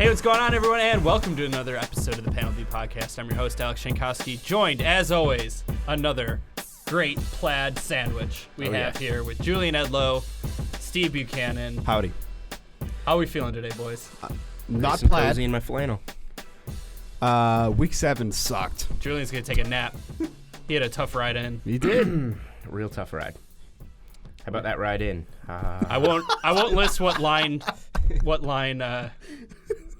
Hey, what's going on, everyone, and welcome to another episode of the Panel B Podcast. I'm your host, Alex Jankowski, joined, as always, another great plaid sandwich we have here with Julian Edlow, Steve Buchanan. Howdy. How are we feeling today, boys? Not nice plaid. Cozy in my flannel. Week 7 sucked. Julian's going to take a nap. He had a tough ride in. He did. Real tough ride. How about that ride in? I won't list what line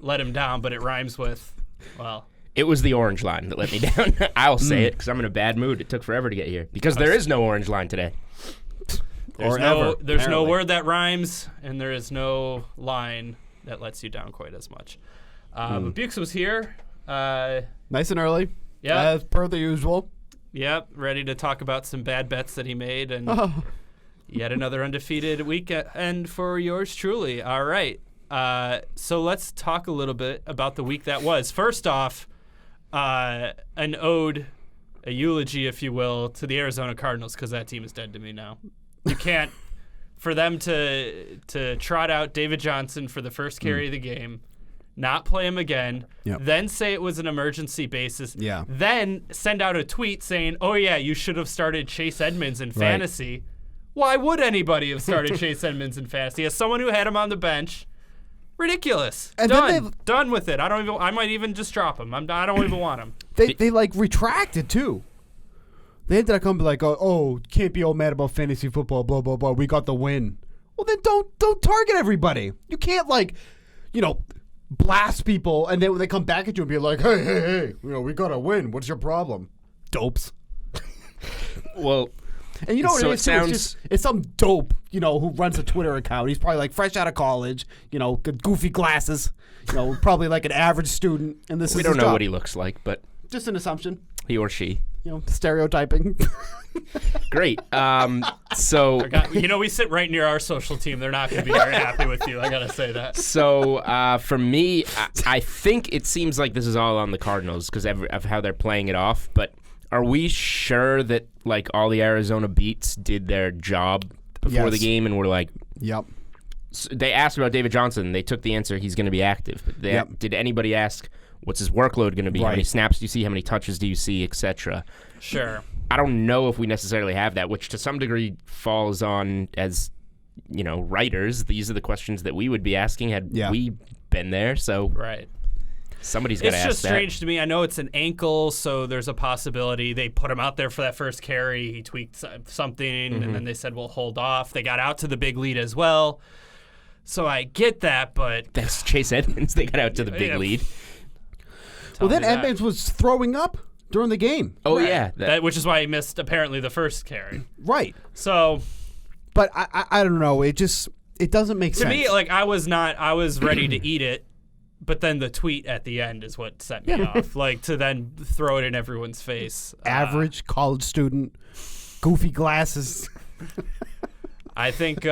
let him down, but it rhymes with, well... It was the orange line that let me down. I'll say it because I'm in a bad mood. It took forever to get here because there is no orange line today. There's no word that rhymes, and there is no line that lets you down quite as much. But Bukes was here. Nice and early. Yeah. As per the usual. Yep, ready to talk about some bad bets that he made, and yet another undefeated weekend for yours truly. All right. So let's talk a little bit about the week that was. First off, an ode, a eulogy, if you will, to the Arizona Cardinals, because that team is dead to me now. You can't, for them to trot out David Johnson for the first carry of the game, not play him again, then say it was an emergency basis, then send out a tweet saying, oh yeah, you should have started Chase Edmonds in fantasy. Why would anybody have started Chase Edmonds in fantasy? As someone who had him on the bench, ridiculous. And done with it. I might even just drop him. I don't even want him. They like retracted too. They ended up coming like, oh, can't be all mad about fantasy football, blah blah blah. We got the win. Well, then don't target everybody. You can't blast people and then when they come back at you and be like, hey, we got to win. What's your problem? Dopes. Well, and you know what it is? It's some dope, who runs a Twitter account. He's probably like fresh out of college, good goofy glasses, probably like an average student. And we don't know what he looks like, but just an assumption. He or she. Stereotyping. Great. So we sit right near our social team. They're not going to be very happy with you. I got to say that. So for me, I think it seems like this is all on the Cardinals because of how they're playing it off. But are we sure that all the Arizona beats did their job before the game and were like, yep. So they asked about David Johnson. They took the answer he's going to be active. But did anybody ask what's his workload going to be? How many snaps do you see? How many touches do you see, etc.? Sure. I don't know if we necessarily have that, which to some degree falls on as, writers. These are the questions that we would be asking had we been there. So somebody's got to ask that. It's just strange to me. I know it's an ankle, so there's a possibility they put him out there for that first carry. He tweaked something, and then they said, well, hold off. They got out to the big lead as well. So I get that, but... That's Chase Edmonds. They got out to the big lead. Well, then Edmonds was throwing up during the game. Oh, yeah. Which is why he missed, apparently, the first carry. Right. So... But I don't know. It doesn't make sense. To me, I was ready to eat it, but then the tweet at the end is what set me off. To then throw it in everyone's face. Average college student, goofy glasses. I think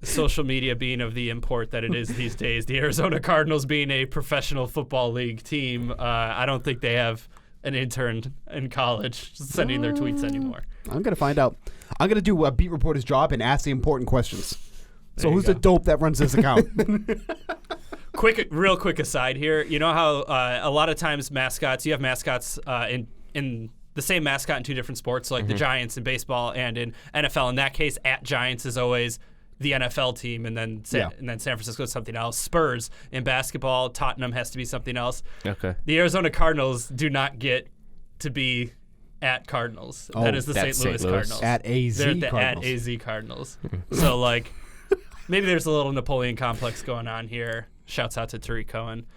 social media being of the import that it is these days, the Arizona Cardinals being a professional football league team, I don't think they have an intern in college sending their tweets anymore. I'm going to find out. I'm going to do a beat reporter's job and ask the important questions. So who's the dope that runs this account? Real quick aside here. You know how a lot of times you have mascots in the same mascot in two different sports, like the Giants in baseball and in NFL. In that case, at Giants is always the NFL team, and then San Francisco is something else. Spurs in basketball, Tottenham has to be something else. Okay. The Arizona Cardinals do not get to be at Cardinals. That is the St. Louis Cardinals. At AZ They're the Cardinals. At AZ Cardinals. So maybe there's a little Napoleon complex going on here. Shouts out to Tariq Cohen.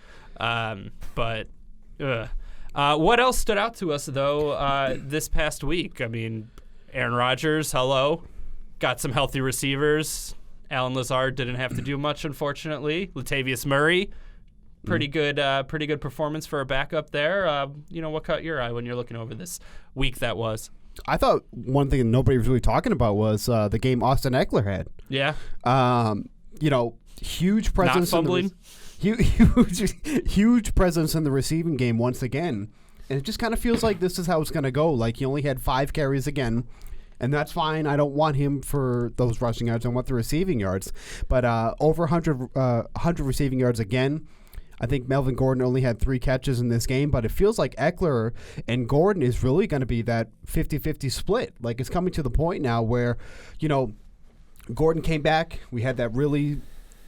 What else stood out to us, though, this past week? I mean, Aaron Rodgers, hello. Got some healthy receivers. Alan Lazard didn't have to do much, unfortunately. Latavius Murray, pretty good performance for a backup there. What caught your eye when you're looking over this week that was? I thought one thing nobody was really talking about was the game Austin Eckler had. Yeah. Huge presence. Not fumbling. Huge presence in the receiving game once again. And it just kind of feels like this is how it's going to go. He only had 5 carries again. And that's fine. I don't want him for those rushing yards. I want the receiving yards. But over 100 receiving yards again. I think Melvin Gordon only had 3 catches in this game, but it feels like Eckler and Gordon is really going to be that 50-50 split. Like, it's coming to the point now where, Gordon came back. We had that really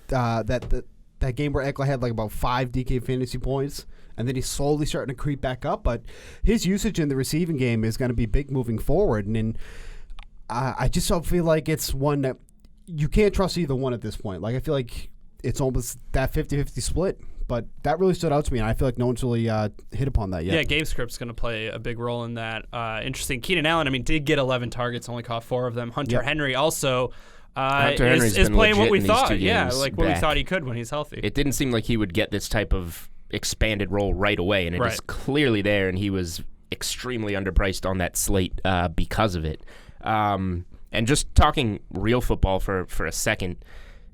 that game where Eckler had like about 5 DK fantasy points, and then he's slowly starting to creep back up. But his usage in the receiving game is going to be big moving forward, and then I just don't feel like it's one that you can't trust either one at this point. Like, I feel like it's almost that 50-50 split. But that really stood out to me, and I feel like no one's really hit upon that yet. Yeah, game script's going to play a big role in that. Interesting. Keenan Allen, did get 11 targets, only caught 4 of them. Hunter Henry also is playing what we thought. Yeah, like what we thought he could when he's healthy. It didn't seem like he would get this type of expanded role right away, and it is clearly there, and he was extremely underpriced on that slate because of it. And just talking real football for a second,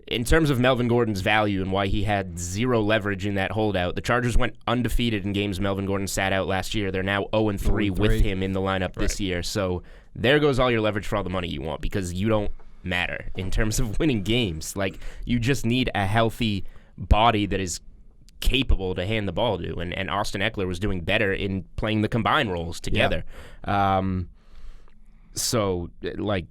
in terms of Melvin Gordon's value and why he had 0 leverage in that holdout, the Chargers went undefeated in games Melvin Gordon sat out last year. They're now 0-3 with him in the lineup this year. So there goes all your leverage for all the money you want, because you don't matter in terms of winning games. Like, you just need a healthy body that is capable to hand the ball to, and Austin Eckler was doing better in playing the combined roles together. So, like,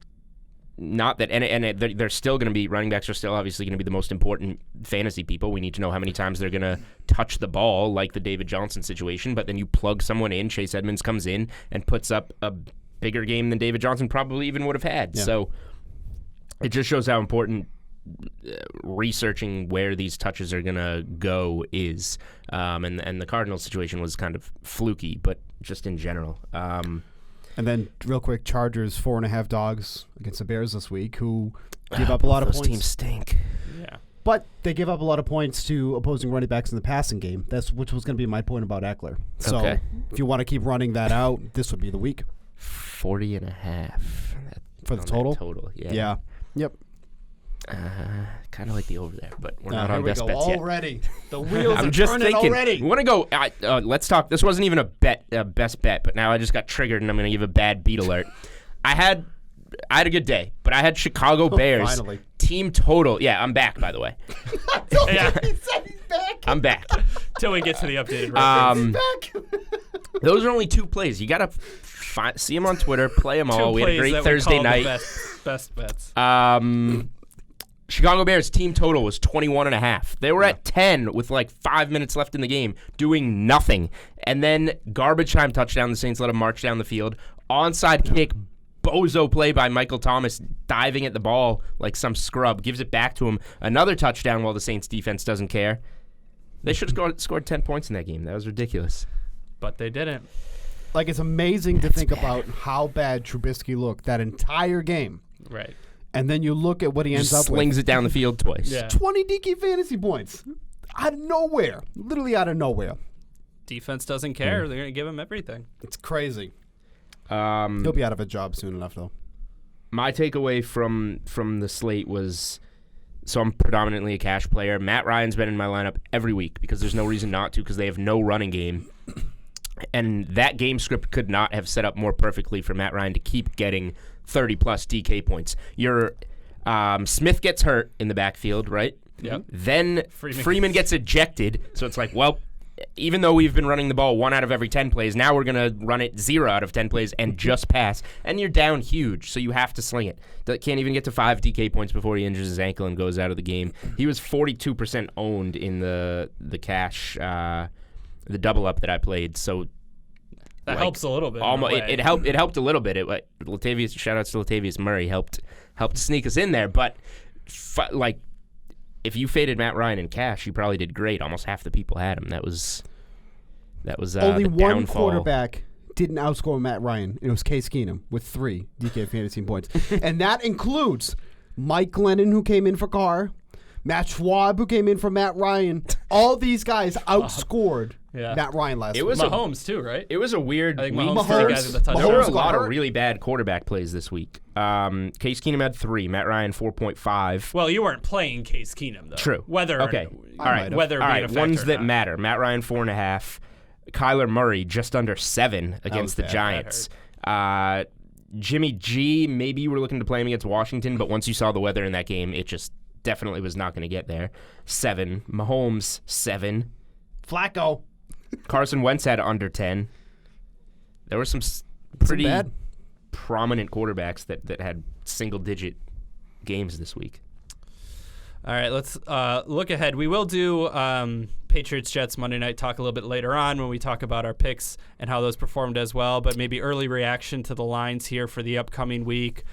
not that, and they're still going to be, running backs are still obviously going to be the most important fantasy people. We need to know how many times they're going to touch the ball, like the David Johnson situation, but then you plug someone in, Chase Edmonds comes in and puts up a bigger game than David Johnson probably even would have had. Yeah. So it just shows how important researching where these touches are going to go is. And the Cardinals situation was kind of fluky, but just in general. And then, real quick, Chargers 4.5 dogs against the Bears this week, who give up a lot of points. Those teams stink. Yeah, but they give up a lot of points to opposing running backs in the passing game. Which was going to be my point about Eckler. So, if you want to keep running that out, this would be the week. 40.5 for the total. Total, yeah. Yeah. Yep. Kind of like the over there, but we're not on best bets yet. Already, the wheels I'm are just turning thinking, already. We want to go. Let's talk. This wasn't even a best bet, but now I just got triggered, and I'm going to give a bad beat alert. I had a good day, but I had Chicago Bears finally. Team total. Yeah, I'm back, by the way. Yeah. He said he's back. I'm back. Till we get to the updated records. He's back. Those are only 2 plays. You got to see them on Twitter, play them all. We had a great Thursday night. Best bets. Chicago Bears team total was 21.5. They were at 10 with like 5 minutes left in the game, doing nothing. And then garbage time touchdown. The Saints let them march down the field. Onside kick, bozo play by Michael Thomas, diving at the ball like some scrub. Gives it back to him. Another touchdown while the Saints defense doesn't care. They should have scored 10 points in that game. That was ridiculous. But they didn't. Like, it's amazing to think about how bad Trubisky looked that entire game. Right. And then you look at what he ends up with. Slings it down the field twice. Yeah. 20 DK fantasy points. Out of nowhere. Literally out of nowhere. Defense doesn't care. They're going to give him everything. It's crazy. He'll be out of a job soon enough, though. My takeaway from the slate was, so I'm predominantly a cash player. Matt Ryan's been in my lineup every week because there's no reason not to, because they have no running game. And that game script could not have set up more perfectly for Matt Ryan to keep getting 30-plus DK points. Your Smith gets hurt in the backfield, right? Yep. Then Freeman gets ejected. So it's like, well, even though we've been running the ball 1 out of every 10 plays, now we're going to run it 0 out of 10 plays and just pass. And you're down huge, so you have to sling it. Can't even get to 5 DK points before he injures his ankle and goes out of the game. He was 42% owned in the cash, the double up that I played. So that helps a little bit. It helped a little bit. Shout outs to Latavius Murray helped sneak us in there. But if you faded Matt Ryan in cash, you probably did great. Almost half the people had him. That was only the one downfall. Quarterback didn't outscore Matt Ryan. It was Case Keenum with 3 DK fantasy points, and that includes Mike Glennon, who came in for Carr, Matt Schwab, who came in for Matt Ryan. All these guys outscored Matt Ryan last week. It was Mahomes too, right? It was a weird I think week. Mahomes There were a lot of really bad quarterback plays this week. Case Keenum had 3, Matt Ryan 4.5. Well, you weren't playing Case Keenum though. True. Whether okay. All right. Whether all being right. a Ones that not. matter. Matt Ryan 4.5. Kyler Murray just under 7 against the Giants. Jimmy G, maybe you were looking to play him against Washington, but once you saw the weather in that game, it just definitely was not going to get there. 7. Mahomes 7. Flacco. Carson Wentz had under 10. There were some pretty bad. prominent quarterbacks that had single-digit games this week. All right, let's look ahead. We will do Patriots-Jets Monday night talk a little bit later on when we talk about our picks and how those performed as well, but maybe early reaction to the lines here for the upcoming week.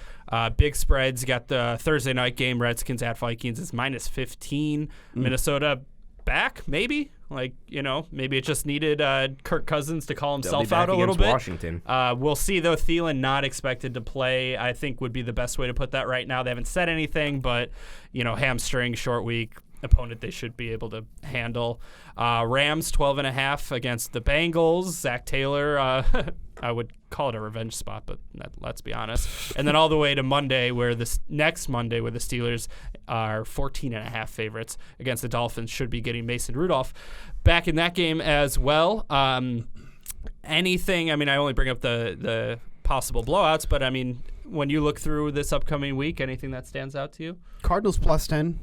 Big spreads. You got the Thursday night game, Redskins at Vikings is minus 15. Minnesota back, maybe? Maybe it just needed Kirk Cousins to call himself out a little bit. Washington. We'll see, though. Thielen not expected to play, I think would be the best way to put that right now. They haven't said anything, but, hamstring, short week, opponent they should be able to handle. Rams 12.5 against the Bengals. Zach Taylor, I would call it a revenge spot, but let's be honest. And then all the way to Monday, next Monday, where the Steelers are 14.5 favorites against the Dolphins, should be getting Mason Rudolph back in that game as well. Anything? I only bring up the possible blowouts, but when you look through this upcoming week, anything that stands out to you? Cardinals plus 10.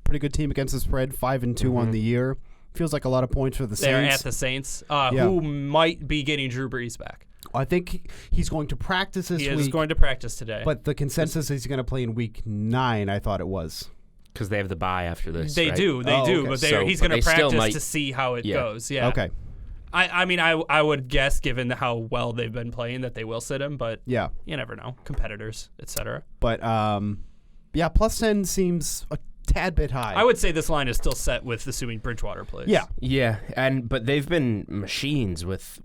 Pretty good team against the spread. 5-2 on the year. Feels like a lot of points for the Saints. They're at the Saints, who might be getting Drew Brees back. I think he's going to practice this week. He is going to practice today. But the consensus is he's going to play in week 9, I thought it was. Because they have the bye after this. They right? do. Okay. But he's going to practice to see how it goes. Yeah. Okay. I would guess, given how well they've been playing, that they will sit him, but yeah, you never know. Competitors, etc. But, plus 10 seems a tad bit high. I would say this line is still set with assuming Bridgewater plays. Yeah. Yeah, but they've been machines with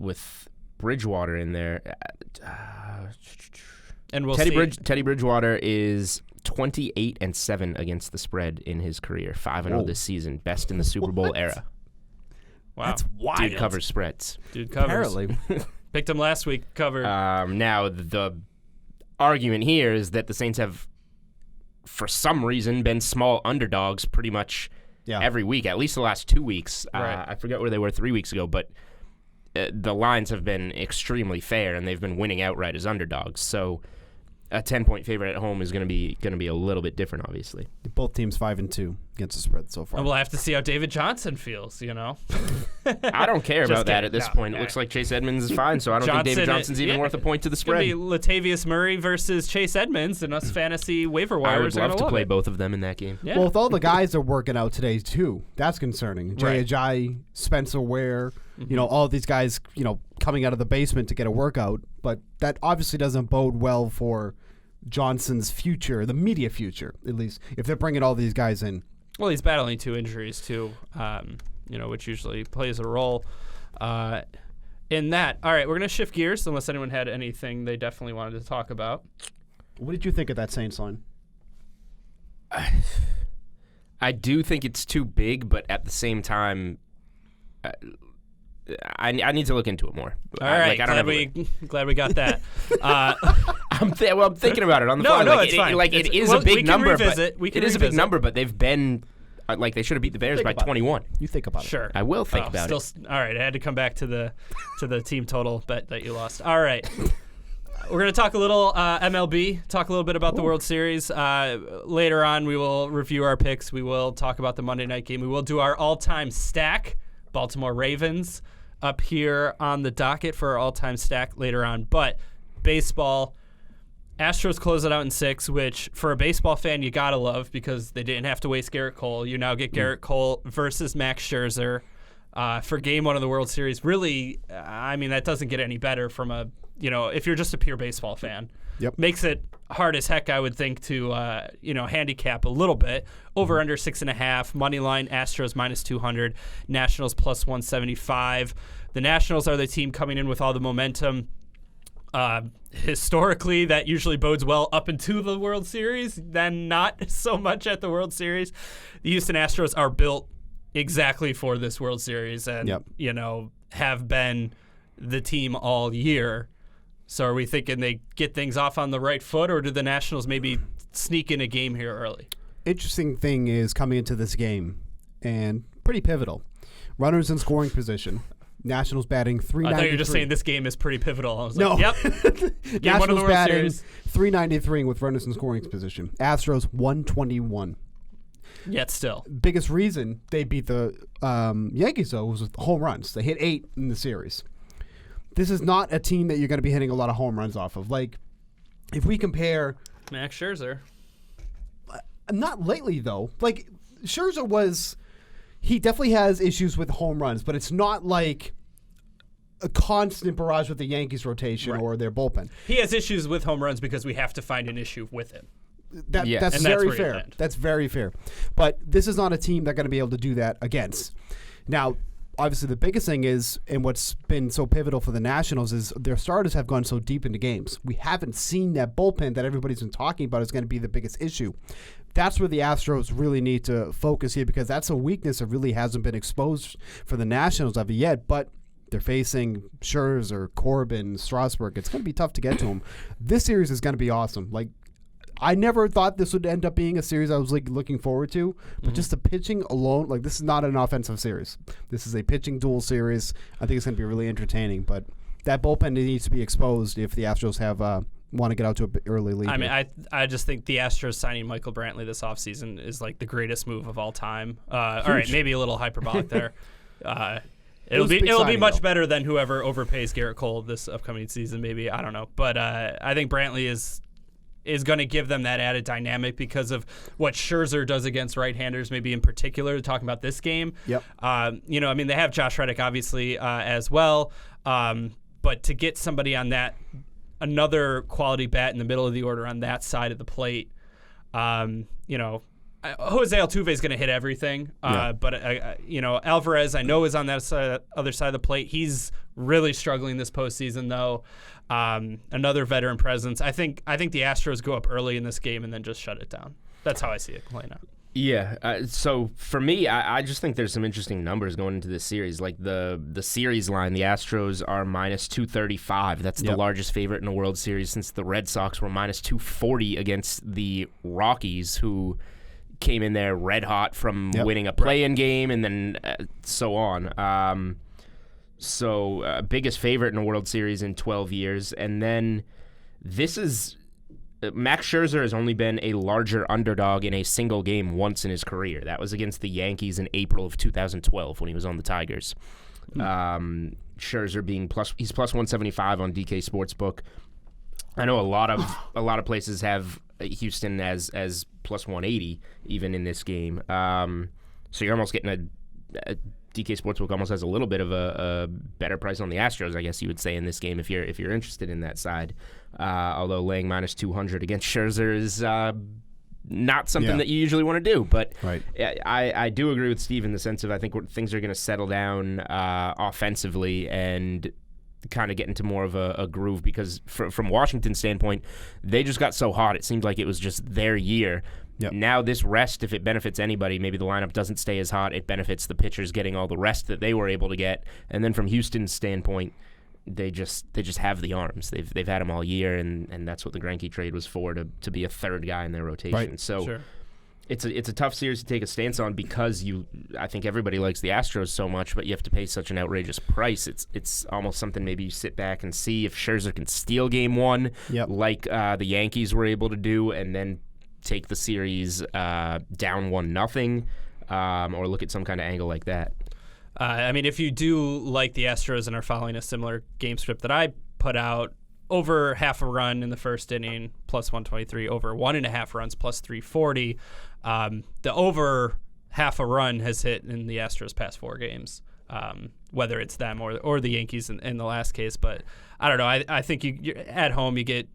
Bridgewater in there. And we'll see. Teddy Bridgewater is 28-7 against the spread in his career. 5-0 this season, best in the Super Bowl era. Wow, that's wild. Dude covers spreads. Dude covers. Apparently. Picked him last week. Covered. Now the argument here is that the Saints have, for some reason, been small underdogs pretty much every week, at least the last 2 weeks. Right. I forget where they were 3 weeks ago, but the lines have been extremely fair, and they've been winning outright as underdogs. So a 10-point favorite at home is going to be a little bit different, obviously. Both teams 5-2 against the spread so far. And we'll have to see how David Johnson feels, I don't care about that at this point. It looks like Chase Edmonds is fine, so I don't think David Johnson's even worth a point to the spread. It's going to be Latavius Murray versus Chase Edmonds, and us fantasy waiver wires I would love to play it. both of them in that game. Yeah. Well, with all the guys that are working out today, too, that's concerning. Jay Ajayi, Spencer Ware, all these guys, coming out of the basement to get a workout. But that obviously doesn't bode well for Johnson's future, the media future, at least, if they're bringing all these guys in. Well, he's battling 2 injuries, too, which usually plays a role in that. All right, we're going to shift gears, unless anyone had anything they definitely wanted to talk about. What did you think of that Saints line? I do think it's too big, but at the same time, I need to look into it more. All right, glad we got that. I'm thinking about it on the fly. It's fine. It is a big number, but it is a big number, but they've been they should have beat the Bears by 21. You think about it. Sure, I will think about it. All right, I had to come back to the team total bet that you lost. All right. We're going to talk a little MLB, talk a little bit about the World Series. Later on, we will review our picks. We will talk about the Monday night game. We will do our all-time stack, Baltimore Ravens, up here on the docket for our all-time stack later on. But baseball, Astros close it out in 6, which for a baseball fan you got to love because they didn't have to waste Garrett Cole. You now get Garrett Cole versus Max Scherzer for Game 1 of the World Series. Really, that doesn't get any better from if you're just a pure baseball fan. Yep. Makes it hard as heck, I would think, to handicap a little bit. Over under 6.5. Money line, Astros minus 200. Nationals plus 175. The Nationals are the team coming in with all the momentum. Historically, that usually bodes well up into the World Series, then not so much at the World Series. The Houston Astros are built exactly for this World Series and, have been the team all year. So are we thinking they get things off on the right foot, or do the Nationals maybe sneak in a game here early? Interesting thing is coming into this game, and pretty pivotal. Runners in scoring position. Nationals batting 393. I thought you were just saying this game is pretty pivotal. I was no. Like, yep. Nationals batting 393 with runners in scoring position. Astros 121. Yet still. biggest reason they beat the Yankees, though, was with home runs. They hit 8 in the series. This is not a team that you're going to be hitting a lot of home runs off of. Like, if we compare... Max Scherzer. Not lately, though. Like, Scherzer was... He definitely has issues with home runs, but it's not like a constant barrage with the Yankees rotation or their bullpen. He has issues with home runs because we have to find an issue with him. That's very fair. That's very fair. But this is not a team that's going to be able to do that against. Now, obviously, the biggest thing is, and what's been so pivotal for the Nationals, is their starters have gone so deep into games. We haven't seen that bullpen that everybody's been talking about is going to be the biggest issue. That's where the Astros really need to focus here, because that's a weakness that really hasn't been exposed for the Nationals of yet. But they're facing Scherzer, Corbin, Strasburg. It's going to be tough to get to them. This series is going to be awesome. Like, I never thought this would end up being a series I was like looking forward to, but just the pitching alone, like, this is not an offensive series. This is a pitching duel series. I think it's going to be really entertaining, but that bullpen needs to be exposed if the Astros have want to get out to an early lead. I mean, I just think the Astros signing Michael Brantley this offseason is like the greatest move of all time. All right, maybe a little hyperbolic there. It'll be much better than whoever overpays Garrett Cole this upcoming season. Maybe, I don't know, but I think Brantley is going to give them that added dynamic because of what Scherzer does against right-handers, maybe in particular, talking about this game. Yep. I mean, they have Josh Reddick, obviously, as well. But to get somebody on that, another quality bat in the middle of the order on that side of the plate, Jose Altuve is going to hit everything. But, Alvarez, I know, is on that other side of the plate. He's really struggling this postseason, though. Another veteran presence. I think the Astros go up early in this game and then just shut it down. That's how I see it playing out. Yeah. So for me, I just think there's some interesting numbers going into this series. Like the series line, the Astros are minus 235. That's the largest favorite in the World Series since the Red Sox were minus 240 against the Rockies, who came in there red hot from winning a play-in game and then so on. Biggest favorite in a World Series in 12 years. And then this is... Max Scherzer has only been a larger underdog in a single game once in his career. That was against the Yankees in April of 2012 when he was on the Tigers. Scherzer being he's plus 175 on DK Sportsbook. I know a lot of places have Houston as plus 180 even in this game. So you're almost getting a DK Sportsbook almost has a little bit of a better price on the Astros, I guess you would say, in this game if you're interested in that side. Although laying minus 200 against Scherzer is not something that you usually want to do. But I do agree with Steve in the sense of I think things are going to settle down offensively and kind of get into more of a groove because from Washington's standpoint, they just got so hot. It seemed like it was just their year. Yep. Now this rest, if it benefits anybody, maybe the lineup doesn't stay as hot. It benefits the pitchers getting all the rest that they were able to get. And then from Houston's standpoint, they just have the arms. They've had them all year, and that's what the Greinke trade was for, to be a third guy in their rotation. Right. So it's a tough series to take a stance on because I think everybody likes the Astros so much, but you have to pay such an outrageous price. It's almost something maybe you sit back and see if Scherzer can steal game one, like the Yankees were able to do, and then take the series down 1-0, or look at some kind of angle like that. I mean, if you do like the Astros and are following a similar game script that I put out, over half a run in the first inning, plus 123, over 1.5 runs, plus 340. The over half a run has hit in the Astros' past 4 games, whether it's them or the Yankees in the last case. But I don't know. I think you're at home, you get,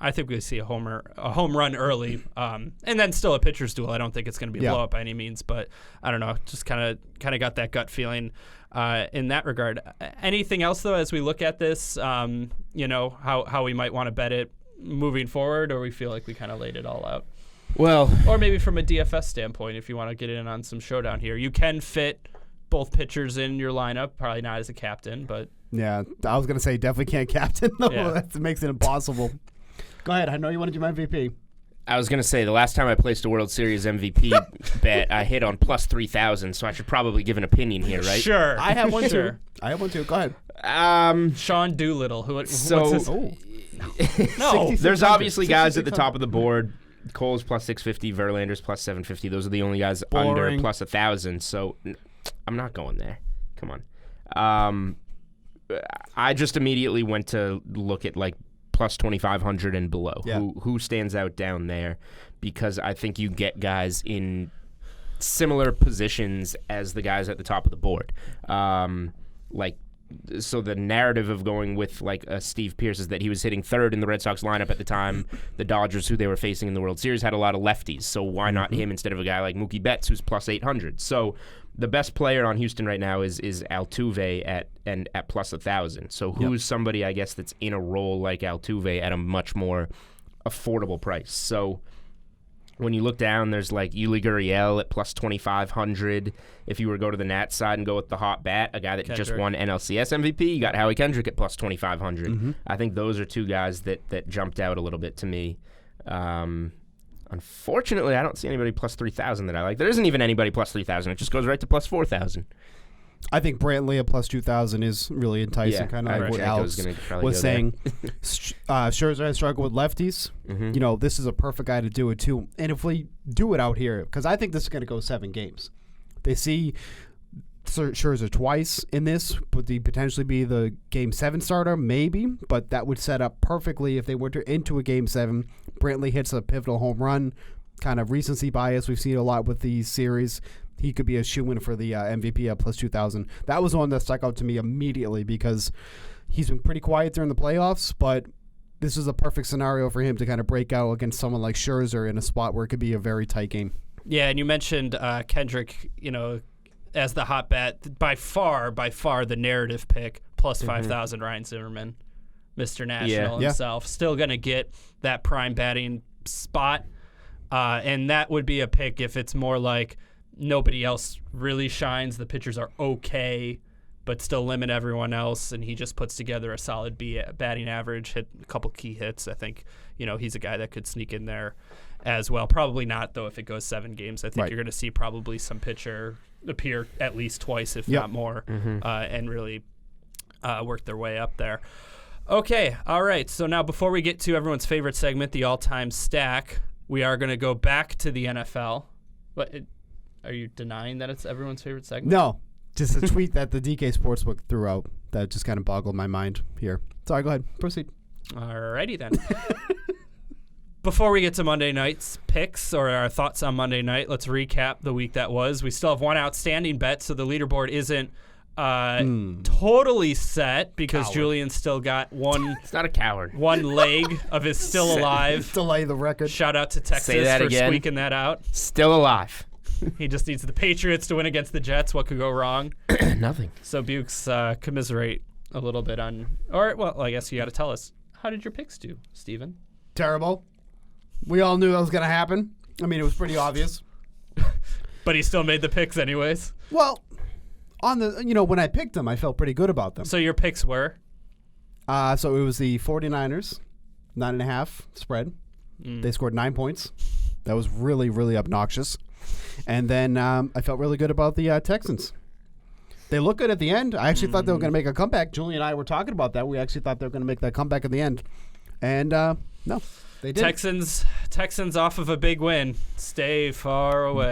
I think we see a home run early, and then still a pitcher's duel. I don't think it's going to be a blow up by any means, but I don't know. Just kind of got that gut feeling in that regard. Anything else though, as we look at this, how we might want to bet it moving forward, or we feel like we kind of laid it all out? Well, or maybe from a DFS standpoint, if you want to get in on some showdown here, you can fit both pitchers in your lineup. Probably not as a captain, but yeah, I was gonna say definitely can't captain though. Yeah. That makes it impossible. Go ahead. I know you want to do my MVP. I was going to say, the last time I placed a World Series MVP bet, I hit on plus 3,000, so I should probably give an opinion here, right? Sure. I have one too. Go ahead. Sean Doolittle. No, there's obviously guys at the top of the board Cole's plus 650, Verlander's plus 750. Those are the only guys Boring. under plus 1,000. So I'm not going there. Come on. I just immediately went to look at like plus 2,500 and below. Yeah. Who stands out down there? Because I think you get guys in similar positions as the guys at the top of the board. So the narrative of going with like Steve Pearce is that he was hitting third in the Red Sox lineup at the time. The Dodgers, who they were facing in the World Series, had a lot of lefties. So why not him instead of a guy like Mookie Betts, who's plus 800? So the best player on Houston right now is Altuve at plus 1,000. So who's somebody, I guess, that's in a role like Altuve at a much more affordable price? So when you look down, there's like Yuli Gurriel at plus 2,500. If you were to go to the Nats side and go with the hot bat, a guy that just won NLCS MVP, you got Howie Kendrick at plus 2,500. I think those are two guys that jumped out a little bit to me. Unfortunately, I don't see anybody plus 3,000 that I like. There isn't even anybody plus 3,000. It just goes right to plus 4,000. I think Brantley at plus 2,000 is really enticing, kind of like what Alex was saying. Scherzer has struggled with lefties. You know, this is a perfect guy to do it too. And if we do it out here, because I think this is going to go 7 games. They see Scherzer twice in this. Would he potentially be the Game 7 starter? Maybe, but that would set up perfectly if they went into a Game 7. Brantley hits a pivotal home run, kind of recency bias. We've seen a lot with these series. He could be a shoo-in for the MVP at plus 2,000. That was one that stuck out to me immediately because he's been pretty quiet during the playoffs, but this is a perfect scenario for him to kind of break out against someone like Scherzer in a spot where it could be a very tight game. Yeah, and you mentioned Kendrick, as the hot bat. By far, the narrative pick, plus 5,000, Ryan Zimmerman, Mr. National himself. Still going to get that prime batting spot, and that would be a pick if it's more like nobody else really shines. The pitchers are okay, but still limit everyone else, and he just puts together a solid batting average, hit a couple key hits. I think, he's a guy that could sneak in there as well. Probably not, though, if it goes 7 games. I think you're going to see probably some pitcher appear at least twice, if not more, and really work their way up there. Okay, all right. So now before we get to everyone's favorite segment, the all-time stack, we are going to go back to the NFL. Are you denying that it's everyone's favorite segment? No, just a tweet that the DK Sportsbook threw out that just kind of boggled my mind here. Sorry, go ahead. Proceed. All righty then. Before we get to Monday night's picks or our thoughts on Monday night, let's recap the week that was. We still have one outstanding bet, so the leaderboard isn't totally set because Julian still got one. It's not a coward. One leg of his still alive. Delay the record. Shout out to Texas for squeaking that out. Still alive. He just needs the Patriots to win against the Jets. What could go wrong? Nothing. So Bukes commiserate a little bit on, I guess you got to tell us. How did your picks do, Steven? Terrible. We all knew that was going to happen. I mean, it was pretty obvious. But he still made the picks anyways. Well, on the when I picked them, I felt pretty good about them. So your picks were? So it was the 49ers, 9.5 spread. They scored 9 points. That was really, really obnoxious. And then I felt really good about the Texans. They look good at the end. I actually thought they were going to make a comeback. Julie and I were talking about that. We actually thought they were going to make that comeback at the end. And no, they didn't. Texans off of a big win. Stay far away.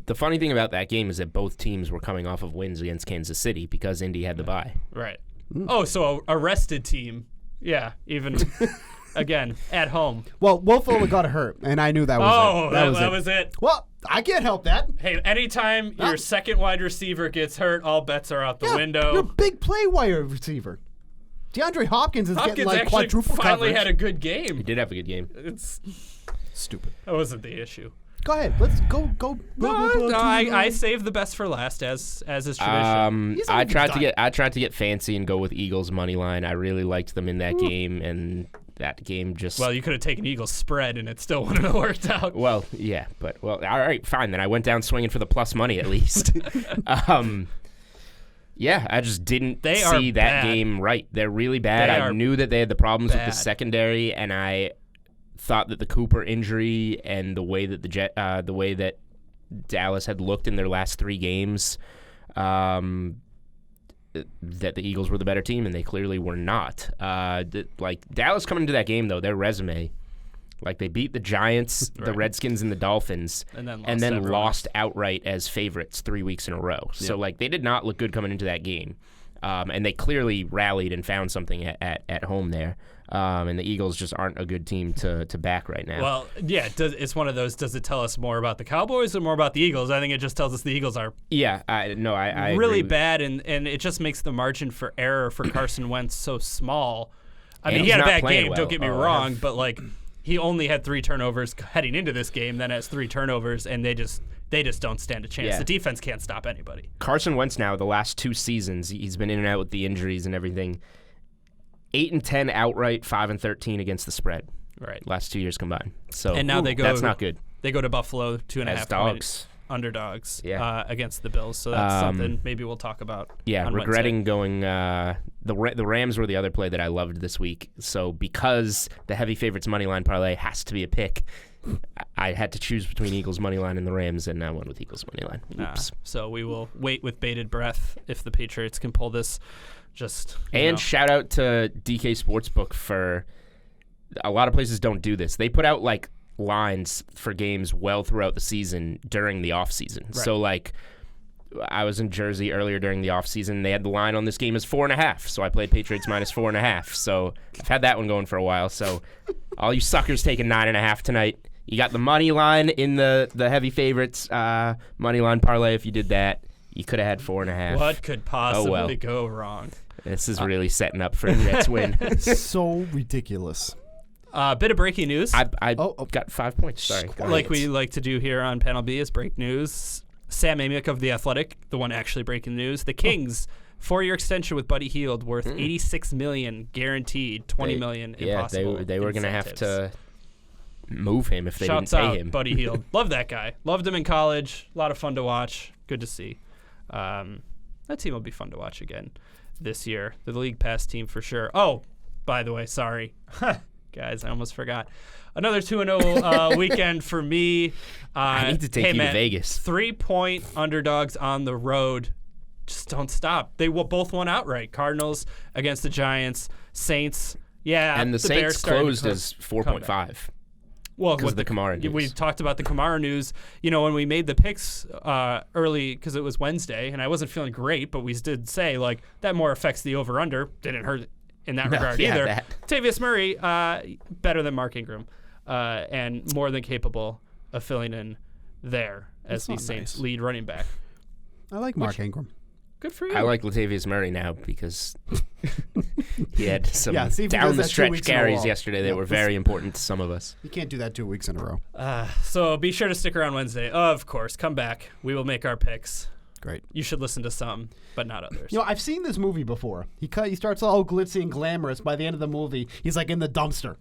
The funny thing about that game is that both teams were coming off of wins against Kansas City because Indy had the bye. Right. Oh, so a rested team. Yeah, even... Again, at home. Well, Will Fuller got hurt, and I knew that was it. That was it. Well, I can't help that. Hey, anytime your second wide receiver gets hurt, all bets are out the window. You're a big play wide receiver. DeAndre Hopkins is getting like quadruple coverage. Finally had a good game. He did have a good game. It's stupid. That wasn't the issue. Go ahead. Let's go. I saved the best for last, as is tradition. I tried to get fancy and go with Eagles money line. I really liked them in that game, and that game just... Well, you could have taken Eagles spread, and it still wouldn't have worked out. Well, yeah, but all right, fine. Then I went down swinging for the plus money at least. Yeah, I just didn't see that game right. They're really bad. I knew that they had the problems with the secondary, and I thought that the Cooper injury and the way that the way that Dallas had looked in their last 3 games, that the Eagles were the better team, and they clearly were not. Dallas coming into that game, though, their resume Like, they beat the Giants, the Right. Redskins, and the Dolphins, And then and everyone. lost outright as favorites 3 weeks in a row. So, like, they did not look good coming into that game. And they clearly rallied and found something at home there. And the Eagles just aren't a good team to back right now. Well, yeah, it's one of those. Does it tell us more about the Cowboys or more about the Eagles? I think it just tells us the Eagles are I really agree. bad, and it just makes the margin for error for Carson Wentz so small. I mean, And he had a he's not bad playing game. well. Don't get me Oh, wrong, but like he only had 3 turnovers heading into this game, then has 3 turnovers, and they just don't stand a chance. Yeah. The defense can't stop anybody. Carson Wentz now, the last 2 seasons, he's been in and out with the injuries and everything. 8-10 outright, 5-13 against the spread. Right. Last 2 years combined. So And now they go. that's not good. They go to Buffalo 2.5 As dogs. underdogs Yeah. against the Bills. So that's something maybe we'll talk about. Yeah, on regretting Wednesday. going. The Rams were the other play that I loved this week. So because the heavy favorites money line parlay has to be a pick, I had to choose between Eagles money line and the Rams, and I went with Eagles money line. Oops. So we will wait with bated breath if the Patriots can pull this. And shout out to DK Sportsbook for a lot of places don't do this. They put out like lines for games well throughout the season during the off season. Right. So like I was in Jersey earlier during the off season. They had the line on this game as 4.5. So I played Patriots minus 4.5. So I've had that one going for a while. So all you suckers taking 9.5 tonight. You got the money line in the heavy favorites money line parlay. If you did that, you could have had 4.5. What could possibly go wrong? This is really setting up for a Jets win. So ridiculous. Bit of breaking news. I got 5 points. Sorry. Like we like to do here on Panel B is break news. Sam Amick of The Athletic, the one actually breaking news. The Kings, 4-year extension with Buddy Hield worth $86 million guaranteed, $20 million impossible. They were going to have incentives. to move him if they Shouts didn't pay out him. Buddy Hield. Love that guy. Loved him in college. A lot of fun to watch. Good to see. That team will be fun to watch again this year. The League Pass team for sure. Oh, by the way, sorry. Guys, I almost forgot. Another 2-0 weekend for me. I need to take you to Vegas. 3-point underdogs on the road. Just don't stop. They both won outright. Cardinals against the Giants. Saints. Yeah, And the Bears Saints started to closed as 4.5. Well, because of the Kamara news. We talked about the Kamara news. You know, when we made the picks early, because it was Wednesday, and I wasn't feeling great, but we did say, like, that more affects the over-under. Didn't hurt in that regard either. That. Tavius Murray, better than Mark Ingram, and more than capable of filling in there as the That's not Saints' nice. lead running back. I like Mark Ingram. Good for you. I like Latavius Murray now because he had some Yeah, see if he down does the that 2 stretch weeks in a carries row. yesterday that Yeah, were that's- very important to some of us. You can't do that 2 weeks in a row. So be sure to stick around Wednesday. Of course, come back. We will make our picks. Great. You should listen to some, but not others. You know, I've seen this movie before. He starts all glitzy and glamorous. By the end of the movie, he's like in the dumpster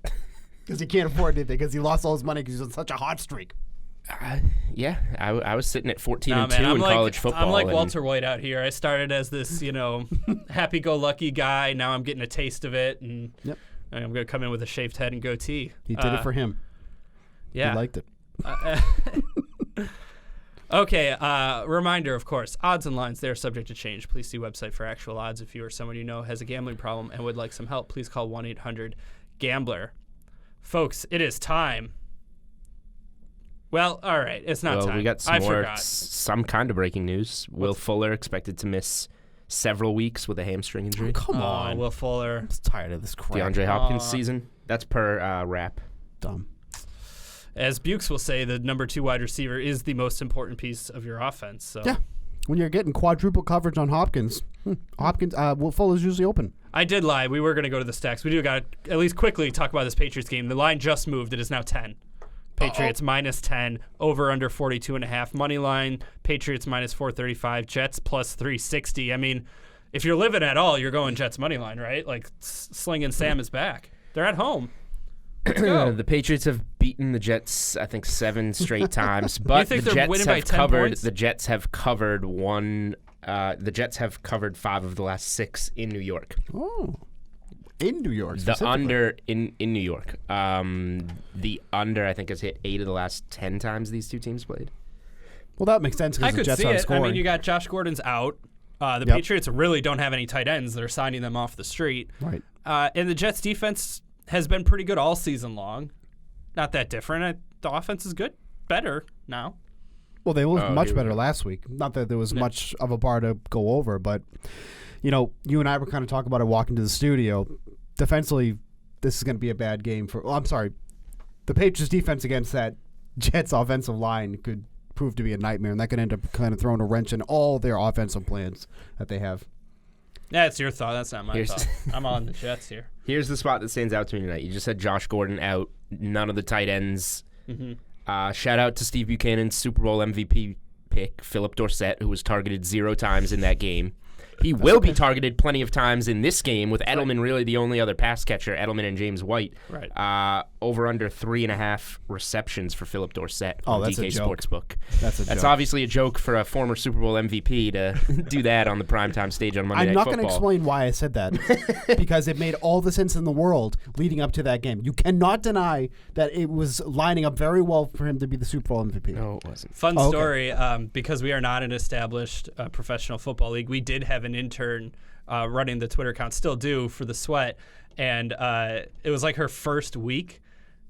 because he can't afford anything because he lost all his money because he's on such a hot streak. Yeah, I was sitting at 14-2 Nah, man, in college football. I'm like and Walter White out here. I started as this, happy-go-lucky guy. Now I'm getting a taste of it, and Yep. I'm going to come in with a shaved head and goatee. He did it for him. Yeah. He liked it. Okay, reminder, of course, odds and lines, they're subject to change. Please see website for actual odds. If you or someone you know has a gambling problem and would like some help, please call 1-800-GAMBLER. Folks, it is time. Well, all right, it's not well, time. we got I some more, forgot. some kind of breaking news. Will Fuller expected to miss several weeks with a hamstring injury. Come Oh, on. Will Fuller. I'm tired of this crap. DeAndre Hopkins season. That's per rap. Dumb. As Bukes will say, the number 2 wide receiver is the most important piece of your offense. So Yeah. When you're getting quadruple coverage on Hopkins, Will Fuller's usually open. I did lie. We were going to go to the stacks. We do got to at least quickly talk about this Patriots game. The line just moved. It is now 10. Patriots minus 10, over under 42.5. Money line, Patriots minus 435, Jets plus 360. I mean, if you're living at all, you're going Jets money line, right? Like, Slinging Sam is back. They're at home. Let's go. The Patriots have beaten the Jets, I think, 7 straight times. But think the they're Jets winning by have 10 covered. points? The Jets have covered one. The Jets have covered 5 of the last 6 in New York. Oh. In New York, The specifically. under in New York. The under, I think, has hit 8 of the last 10 times these two teams played. Well, that makes sense I because the could Jets see aren't it. scoring. I mean, you got Josh Gordon's out. The Yep. Patriots really don't have any tight ends. They're signing them off the street. Right. And the Jets defense has been pretty good all season long. not that different. The offense is good, better now. Well, they looked much better last week. Not that there was much of a bar to go over, but, you and I were kind of talking about it walking to the studio. Defensively, this is going to be a bad game for... I'm sorry. The Patriots' defense against that Jets offensive line could prove to be a nightmare, and that could end up kind of throwing a wrench in all their offensive plans that they have. Yeah, it's your thought. That's not my thought. I'm on the Jets here. Here's the spot that stands out to me tonight. You just said Josh Gordon out, none of the tight ends. Shout out to Steve Buchanan's Super Bowl MVP pick, Philip Dorsett, who was targeted 0 times in that game. He will be targeted plenty of times in this game, with Edelman really the only other pass catcher, Edelman and James White. Right. Over under 3.5 receptions for Philip Dorsett on that's DK a joke. Sportsbook. That's obviously a joke for a former Super Bowl MVP to do that on the primetime stage on Monday Night Football. I'm not going to explain why I said that because it made all the sense in the world leading up to that game. You cannot deny that it was lining up very well for him to be the Super Bowl MVP. No, it wasn't. Fun story, because we are not an established professional football league, we did have an intern running the Twitter account, still do, for the Sweat, and it was like her first week,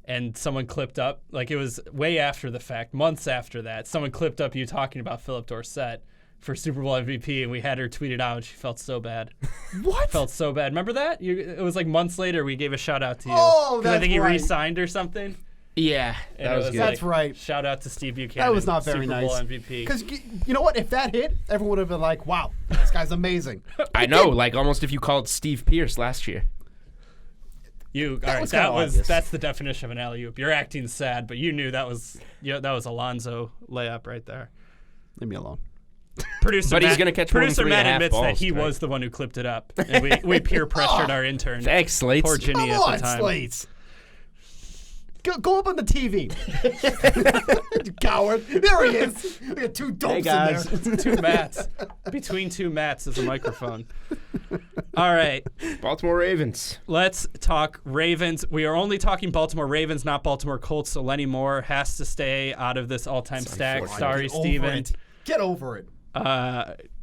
and someone clipped up, like it was way after the fact, months after that, someone clipped up you talking about Philip Dorsett for Super Bowl MVP, and we had her tweet it out, and she felt so bad. What? Felt so bad. Remember that? It was like months later we gave a shout out to you. Oh, that's I think he right. re-signed or something. Yeah, that was good. That's right. Shout out to Steve Buchanan. That was not very Super Bowl nice. MVP. Because you know what? If that hit, everyone would have been like, wow, this guy's amazing. I know, like almost if you called Steve Pierce last year. That's the definition of an alley-oop. You're acting sad, but you knew that was Alonzo layup right there. Leave me alone. Producer He's going to catch more than Producer 3.5 Matt admits balls that he tonight. was the one who clipped it up, and we peer pressured our intern. Thanks, Slates. Poor Ginny Come at on, the time. Slates. Go up on the TV. You coward. There he is. We got 2 dopes in there. 2 mats. Between 2 mats is a microphone. All right. Baltimore Ravens. Let's talk Ravens. We are only talking Baltimore Ravens, not Baltimore Colts, so Lenny Moore has to stay out of this all-time stack. Sorry, Steven. Get over it.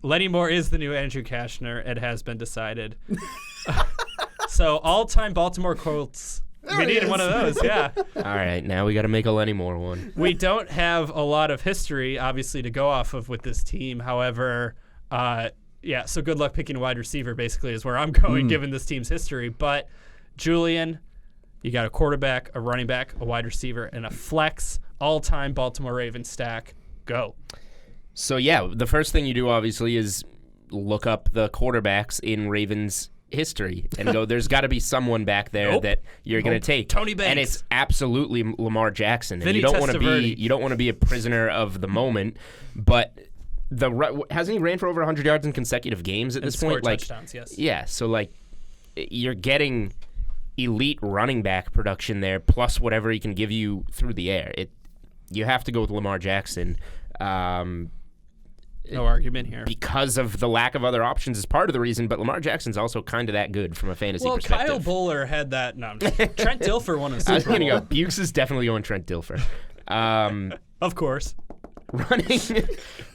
Lenny Moore is the new Andrew Kashner. It has been decided. So all-time Baltimore Colts. We needed one of those, yeah. All right, now we got to make a Lenny Moore one. We don't have a lot of history, obviously, to go off of with this team. However, so good luck picking a wide receiver, basically, is where I'm going, given this team's history. But, Julian, you got a quarterback, a running back, a wide receiver, and a flex all-time Baltimore Ravens stack. Go. So, yeah, the first thing you do, obviously, is look up the quarterbacks in Ravens history and go, there's got to be someone back there that you're going to take. Tony Banks. And it's absolutely Lamar Jackson. And Vinny you don't want to be a prisoner of the moment, but hasn't he ran for over 100 yards in consecutive games at this point? Like touchdowns, yes. Yeah, so like you're getting elite running back production there plus whatever he can give you through the air. You have to go with Lamar Jackson. No argument here. Because of the lack of other options is part of the reason, but Lamar Jackson's also kind of that good from a fantasy perspective. Kyle Bowler had that. No, Trent Dilfer won a Super Bowl. I was going to go. Bukes is definitely going Trent Dilfer. Of course.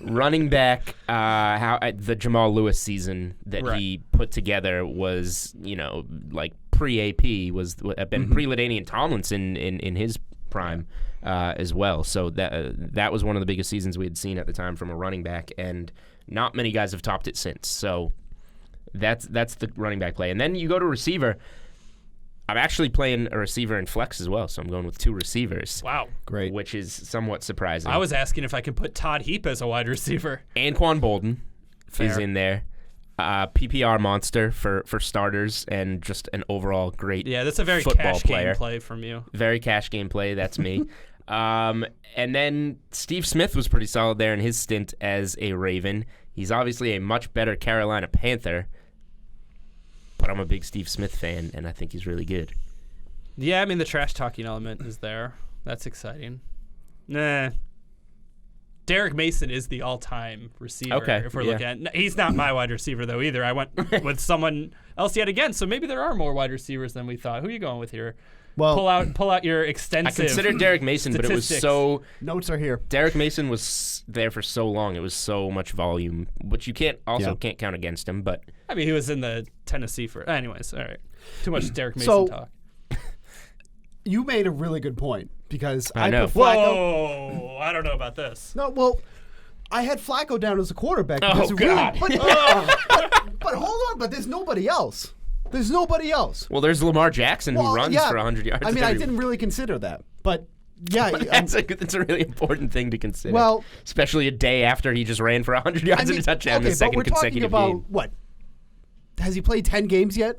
Running back, the Jamal Lewis season that he put together was, like pre-AP, was been pre-LaDainian Tomlinson in his prime. As well. So that was one of the biggest seasons we had seen at the time from a running back, and not many guys have topped it since. So that's the running back play. And then you go to receiver. I'm actually playing a receiver in flex as well, so I'm going with 2 receivers. Wow. Great. Which is somewhat surprising. I was asking if I could put Todd Heap as a wide receiver. Anquan Bolden Fair. is in there. PPR monster for starters, and just an overall great that's a very football cash player. game play from you. Very cash game play. That's me. And then Steve Smith was pretty solid there in his stint as a Raven. He's obviously a much better Carolina Panther, but I'm a big Steve Smith fan, and I think he's really good. Yeah, I mean, the trash talking element is there. That's exciting. Nah. Derek Mason is the all-time receiver. If we're looking at, he's not my wide receiver though either. I went with someone else yet again. So maybe there are more wide receivers than we thought. Who are you going with here? Well, pull out your extensive. I considered Derek Mason, but it was so. Notes are here. Derek Mason was there for so long. It was so much volume, which you can't count against him. But I mean, he was in the Tennessee for. Anyways, all right. Too much Derek Mason talk. you made a really good point because I know. put Flacco. Whoa, I don't know about this. No, well, I had Flacco down as a quarterback. Oh, God. But hold on, but there's nobody else. There's nobody else. Well, there's Lamar Jackson who runs for 100 yards. I mean, I didn't really consider that, but yeah, that's a really important thing to consider. Well, especially a day after he just ran for 100 yards and a touchdown the second consecutive but we're talking game. about what? Has he played 10 games yet?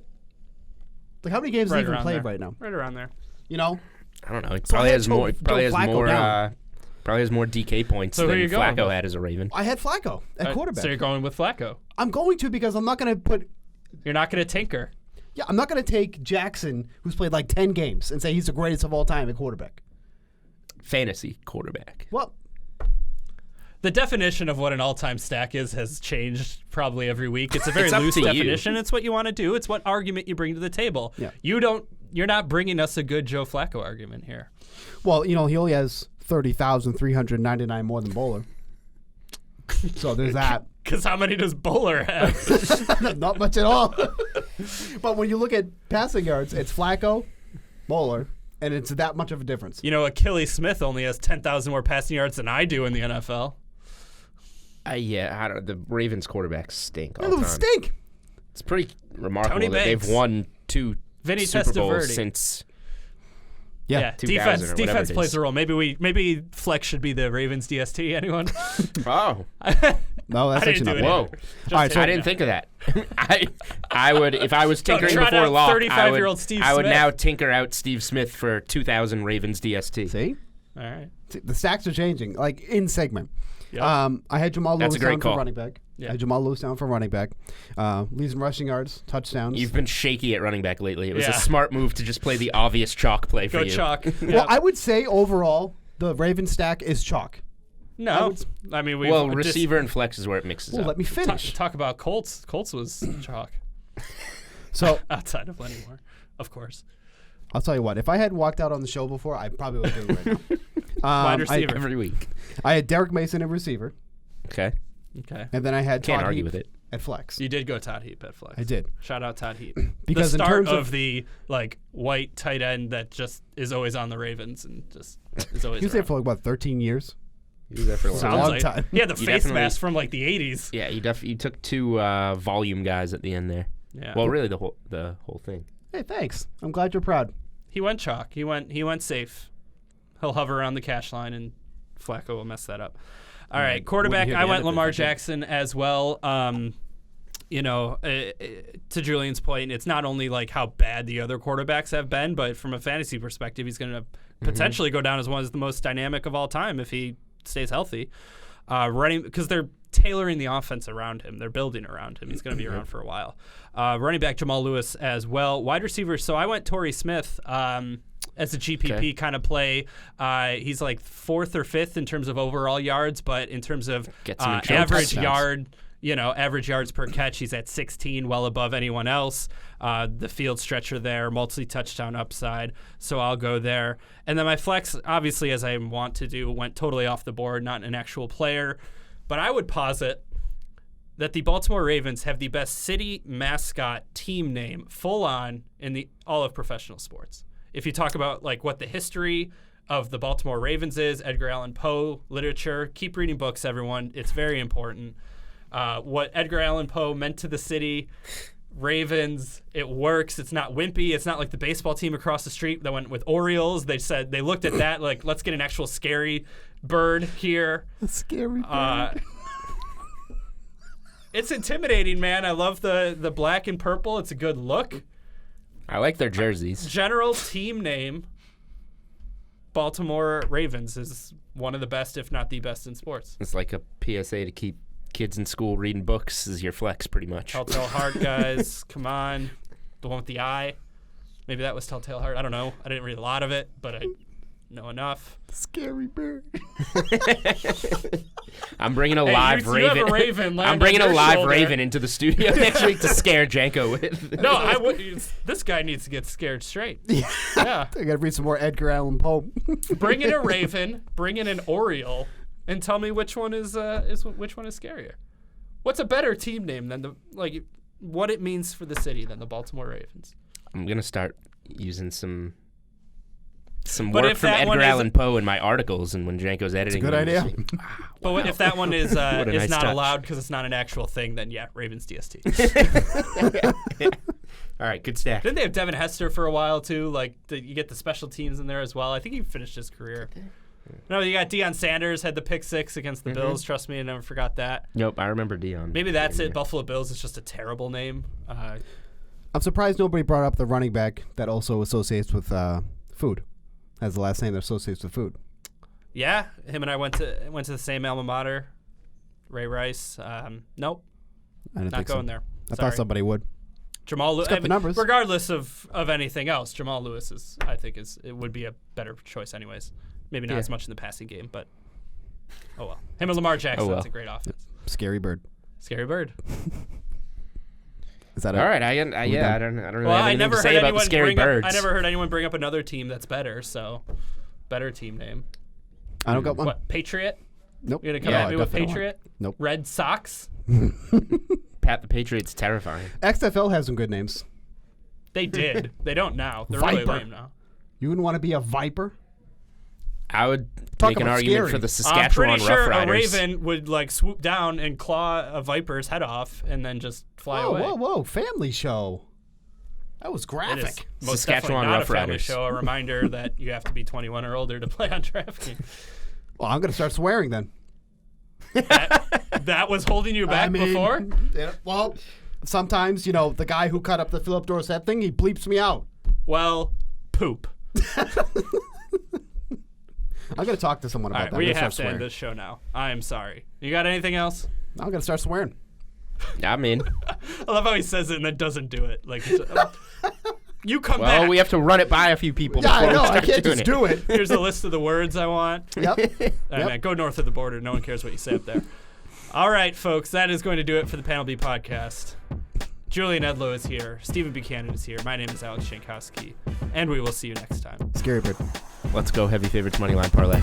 Like how many games has he even played right now? Right around there. You know, I don't know. He probably has more. Probably has more DK points than Flacco had as a Raven. I had Flacco at quarterback. So you're going with Flacco. I'm going to because I'm not going to put. You're not going to tinker. Yeah, I'm not going to take Jackson, who's played like 10 games, and say he's the greatest of all time at quarterback. Fantasy quarterback. Well, the definition of what an all-time stack is has changed probably every week. It's a very It's loose up to definition. you. It's what you want to do. It's what argument you bring to the table. Yeah. You're not bringing us a good Joe Flacco argument here. well, he only has 30,399 more than Bowler. So there's that. Because how many does Bowler have? Not much at all. But when you look at passing yards, it's Flacco, Bowler, and it's that much of a difference. Achilles Smith only has 10,000 more passing yards than I do in the NFL. The Ravens quarterbacks stink all They the time. stink. It's pretty remarkable Tony that Banks. they've won 2 Vinny Super Bowls Testaverde. since. Yeah. 2000 or whatever defense it plays is. a role. Maybe Flex should be the Ravens DST. Anyone? Oh, No, that's I didn't actually do not it. whoa! bad. Just All right, so I didn't think of that. I would if I was tinkering trot before out lock. 35-year-old Steve I would Smith. now tinker out Steve Smith for 2,000 Ravens DST. See? All right. The stacks are changing, like in segment. Yep. I had Jamal That's Lewis a great down call. for running back. Yeah. I had Jamal Lewis down for running back. Leads in rushing yards, touchdowns. You've been shaky at running back lately. It was Yeah. a smart move to just play the obvious chalk play for Go you. chalk. Well, I would say overall, the Ravens stack is chalk. No. I mean, we Well, receiver and flex is where it mixes Well, up. let me finish. talk about Colts. Colts was chalk So outside of Lenny Moore, of course. I'll tell you what. If I had walked out on the show before, I probably would do it right now. Wide receiver. Every week. I had Derek Mason at receiver, Okay. Okay. and then I had Can't Todd argue Heap with it. at flex. You did go Todd Heap at flex. I did. Shout out Todd Heap. Because the in start terms of of the white tight end that just is always on the Ravens and just is always He was there around. for about 13 years. He was there for a a Sounds long like- time. Yeah, the You face definitely- mask from like the 80s. Yeah, you took 2 volume guys at the end there. Yeah. Well, really the whole thing. Hey, thanks. I'm glad you're proud. He went chalk. He went safe. He'll hover around the cash line, and Flacco will mess that up. All right, quarterback. hear the I end went of it, Lamar thank you. Jackson as well. To Julian's point, it's not only like how bad the other quarterbacks have been, but from a fantasy perspective, he's going to potentially go down as one of the most dynamic of all time if he stays healthy. Running because they're tailoring the offense around him. They're building around him. He's going to be around for a while. Running back Jamal Lewis as well. Wide receiver. So I went Torrey Smith as a GPP kind of play. He's like 4th or 5th in terms of overall yards, but in terms of Gets him in average touchdowns. average yards per catch, he's at 16, well above anyone else. The field stretcher there, multi-touchdown upside, so I'll go there. And then my flex, obviously, as I want to do, went totally off the board, not an actual player. But I would posit that the Baltimore Ravens have the best city mascot team name full on in all of professional sports. If you talk about like what the history of the Baltimore Ravens is, Edgar Allan Poe literature, keep reading books, everyone. It's very important. What Edgar Allan Poe meant to the city, Ravens, it works. It's not wimpy. It's not like the baseball team across the street that went with Orioles. They looked at that like, let's get an actual scary bird here. A scary bird. It's intimidating, man. I love the black and purple. It's a good look. I like their jerseys. General team name, Baltimore Ravens, is one of the best, if not the best, in sports. It's like a PSA to keep kids in school reading books is your flex pretty much. Telltale Heart, guys. Come on. The one with the eye. Maybe that was Telltale Heart. I don't know. I didn't read a lot of it, but I know enough. Scary bird. I'm bringing a Hey, live you raven. have a raven land I'm bringing on a your live shoulder. raven into the studio next week to scare Janko with. No, I would. This guy needs to get scared straight. Yeah. I gotta read some more Edgar Allan Poe. Bring in a raven, bring in an oriole, and tell me which one is scarier. What's a better team name than what it means for the city than the Baltimore Ravens? I'm gonna start using some some But work if from that one Edgar is- Allan Poe in my articles, and when Janko's editing, Good them, idea. just like, But if that one is What a is nice not touch. allowed because it's not an actual thing, then yeah, Ravens DST. all right, good stack. Didn't they have Devin Hester for a while too? Like you get the special teams in there as well. I think he finished his career. No, you got Deion Sanders had the pick 6 against the Bills. Trust me, I never forgot that. Nope, I remember Dion. Maybe that's it. Buffalo Bills is just a terrible name. I'm surprised nobody brought up the running back that also associates with food. Has the last name that associates with food. Yeah, him and I went to the same alma mater. Ray Rice. Nope, I didn't not think going so. there. I Sorry. thought somebody would. Jamal Lewis. got the numbers. Regardless of anything else, Jamal Lewis it would be a better choice anyways. Maybe not as much in the passing game, but oh well. Him and Lamar Jackson, that's a great offense. Scary bird. Scary bird. Is that it? All right, I don't really Well, have I anything never to say heard about anyone the scary birds. I never heard anyone bring up another team that's better. So, better team name. I don't got one. What? Patriot? Nope. You're gonna come Yeah, at me with definitely Patriot? Nope. Red Sox? Pat the Patriot's terrifying. XFL has some good names. They did. They don't now. They're Viper. really lame now. You wouldn't want to be a Viper? I would Talk make an about argument scary. for the I'm Saskatchewan pretty sure Roughriders. a raven would like swoop down and claw a viper's head off and then just fly away. Whoa. Family show. That was It is graphic. most Saskatchewan definitely not a family Roughriders. show. A reminder that you have to be 21 or older to play on DraftKings. Well, I'm going to start swearing then. That was holding you back before? Yeah, well, sometimes, the guy who cut up the Philip Dorsett thing, he bleeps me out. Well, poop. I'm going to talk to someone All about right, that. we I'm gonna have start to end swearing. this show now. I am sorry. You got anything else? I'm going to start swearing. I'm in. I love how he says it and then doesn't do it. Like, you come Well, back. we have to run it by a few people Yeah, before I know. we I start can't doing just it. do it. Here's a list of the words I want. Yep. All right, Yep. man, go north of the border. No one cares what you say up there. All right, folks, that is going to do it for the Panel B podcast. Julian Edlow is here. Stephen Buchanan is here. My name is Alex Jankowski, and we will see you next time. Scary bird. Let's go, heavy favorites money line parlay.